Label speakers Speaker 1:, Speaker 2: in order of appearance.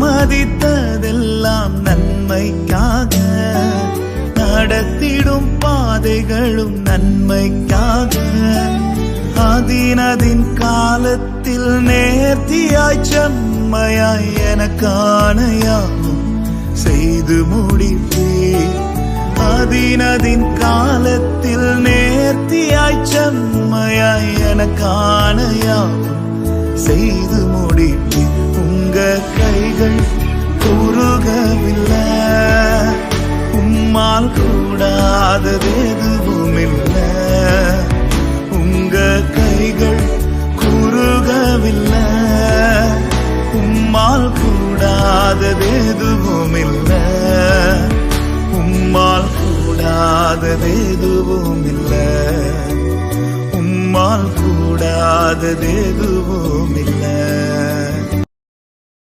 Speaker 1: அனுமதித்ததெல்லாம் நன்மைக்காக, நடத்திடும் பாதைகளும் நன்மைக்காக. அதினதின் காலத்தில் நேர்த்தியாய் செம்மையாய் எனக்கான யாவும் செய்து முடிப்பீர். அதினதின் காலத்தில் நேர்த்தியாய் செம்மையாய் எனக்கான யாவும் செய்து முடிப்பீர். உங்க கைகள் குறுகவில்லை, உம்மால் கூடாதது எதுவும் இல்லை. உங்க கைகள் குறுகவில்லை, உம்மால் கூடாதது எதுவும் இல்லை. உம்மால் கூடாதது எதுவும் இல்லை. உம்மால் கூடாதது எதுவும் இல்லை.